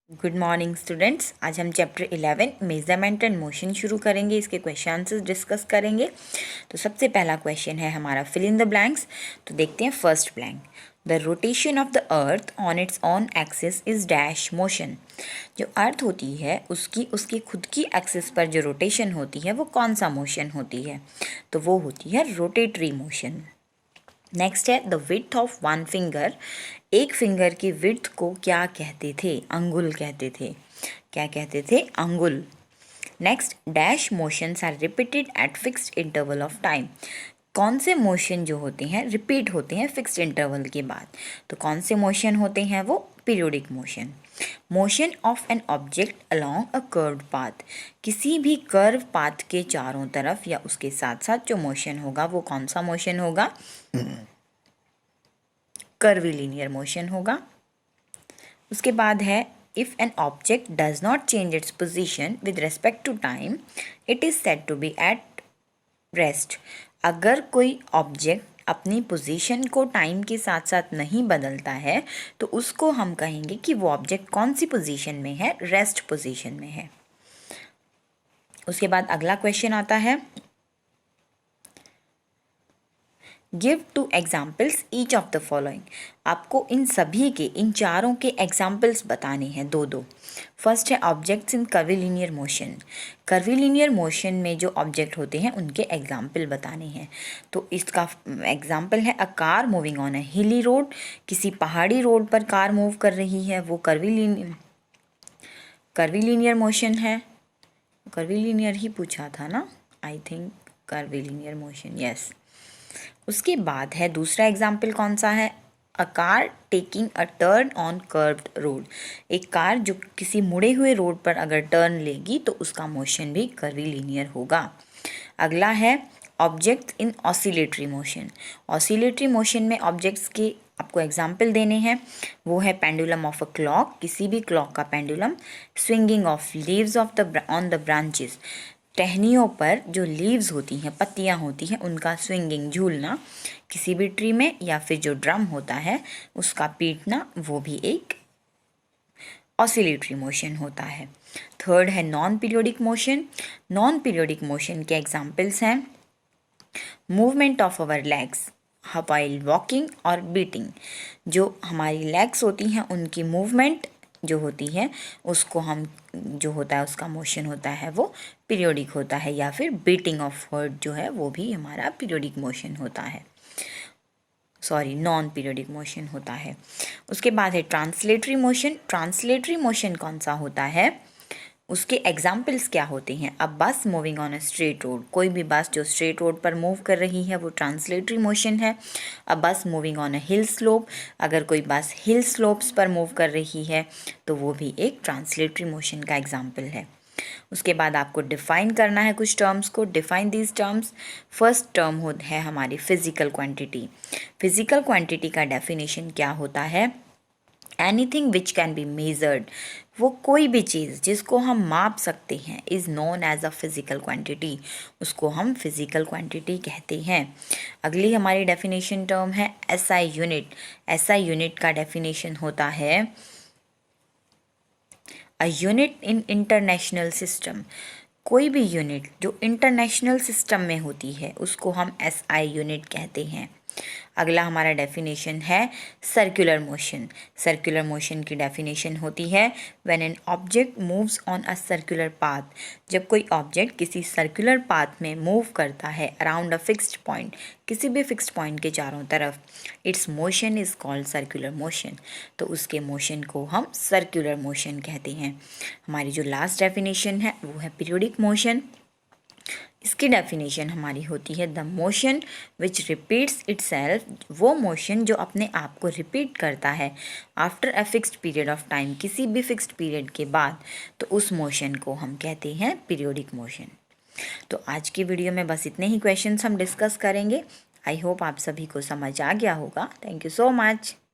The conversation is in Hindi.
Good morning students. आज हम चैप्टर 11 मेजरमेंट एंड मोशन शुरू करेंगे। इसके क्वेश्चन आंसर्स डिस्कस करेंगे। तो सबसे पहला क्वेश्चन है हमारा फिल इन द ब्लैंक्स। तो देखते हैं first blank. The rotation of the earth on it's on axis is dash motion. जो अर्थ होती है उसकी खुद की एक्सिस पर जो रोटेशन होती है वो कौन सा मोशन होती है? तो वो होती है रोटेटरी मोशन। नेक्स्ट है the width of one finger. एक फिंगर की विड्थ को क्या कहते थे? अंगुल कहते थे। क्या कहते थे? अंगुल। Next, dash motions are repeated at fixed interval of time. कौन से मोशन जो होते हैं रिपीट होते हैं फिक्स्ड इंटरवल के बाद? तो कौन से मोशन होते हैं वो? Periodic motion. Motion of an object along a curved path. किसी भी कर्व पाथ के चारों तरफ या उसके साथ साथ जो मोशन होगा वो कौन सा मोशन होगा? कर्वीलिनियर मोशन होगा। उसके बाद है if an object does not change its position with respect to time it is said to be at rest. अगर कोई ऑब्जेक्ट अपनी पोजीशन को टाइम के साथ साथ नहीं बदलता है तो उसको हम कहेंगे कि वो ऑब्जेक्ट कौन सी पोजीशन में है? रेस्ट पोजीशन में है। उसके बाद अगला क्वेश्चन आता है give two examples each of the following. आपको इन सभी के, इन चारों के एग्जाम्पल्स बताने हैं, दो दो। फर्स्ट है objects in curvilinear motion. Curvilinear motion में जो ऑब्जेक्ट होते हैं उनके एग्जाम्पल बताने हैं। तो इसका एग्जाम्पल है a car moving on a हिली रोड। किसी पहाड़ी रोड पर कार मूव कर रही है, वो कर्वीलिनियर मोशन है। कर्वीलिनियर ही पूछा था ना, I think curvilinear motion, yes. उसके बाद है दूसरा एग्जाम्पल कौन सा है? A car taking a turn on curved road. एक कार जो किसी मुड़े हुए रोड पर अगर टर्न लेगी तो उसका मोशन भी कर्वीलिनियर होगा। अगला है object in oscillatory motion. Oscillatory motion में ऑब्जेक्ट्स के आपको एग्जाम्पल देने हैं। वो है पेंडुलम ऑफ अ क्लॉक, किसी भी क्लॉक का pendulum. Swinging of leaves of the on the branches. टहनियों पर जो लीव्स होती हैं, पत्तियां होती हैं, उनका स्विंगिंग, झूलना किसी भी ट्री में, या फिर जो ड्रम होता है उसका पीटना, वो भी एक ऑसिलेटरी मोशन होता है। थर्ड है non periodic motion. Non periodic motion के एग्जाम्पल्स हैं movement of our legs while walking और बीटिंग। जो हमारी लेग्स होती हैं उनकी मूवमेंट जो होती है उसको हम, जो होता है उसका मोशन होता है वो पीरियोडिक होता है। या फिर बीटिंग ऑफ हार्ट जो है वो भी हमारा पीरियोडिक मोशन होता है, सॉरी नॉन पीरियोडिक मोशन होता है। उसके बाद है ट्रांसलेटरी मोशन। ट्रांसलेटरी मोशन कौन सा होता है? उसके एग्जाम्पल्स क्या होते हैं? अब बस moving on a straight road, कोई भी बस जो स्ट्रेट रोड पर मूव कर रही है वो ट्रांसलेटरी मोशन है। अब बस moving on a hill slope, अगर कोई बस हिल स्लोप्स पर मूव कर रही है तो वो भी एक ट्रांसलेटरी मोशन का एग्जाम्पल है। उसके बाद आपको डिफाइन करना है कुछ टर्म्स को। Define these terms. First term है हमारी फिजिकल क्वांटिटी। फिजिकल क्वांटिटी का डेफिनेशन क्या होता है? Anything which can be measured. वो कोई भी चीज़ जिसको हम माप सकते हैं is known as a physical quantity, उसको हम फिजिकल क्वांटिटी कहते हैं। अगली हमारी डेफिनेशन टर्म है एसआई यूनिट। एसआई यूनिट का डेफिनेशन होता है a unit in international system. कोई भी यूनिट जो इंटरनेशनल सिस्टम में होती है उसको हम एसआई यूनिट कहते हैं। अगला हमारा डेफिनेशन है सर्कुलर मोशन। सर्कुलर मोशन की डेफिनेशन होती है when an object moves on a circular path. जब कोई ऑब्जेक्ट किसी सर्कुलर पाथ में मूव करता है अराउंड अ फिक्स्ड पॉइंट, किसी भी फिक्स्ड पॉइंट के चारों तरफ, it's motion is called circular motion. तो उसके मोशन को हम सर्कुलर मोशन कहते हैं। हमारी जो लास्ट डेफिनेशन है वो है पीरियोडिक मोशन। इसकी डेफिनेशन हमारी होती है the motion which repeats itself. वो मोशन जो अपने आप को रिपीट करता है after a fixed period of time, किसी भी फिक्स्ड पीरियड के बाद, तो उस मोशन को हम कहते हैं पीरियोडिक मोशन। तो आज की वीडियो में बस इतने ही क्वेश्चंस हम डिस्कस करेंगे। आई होप आप सभी को समझ आ गया होगा। Thank you so much.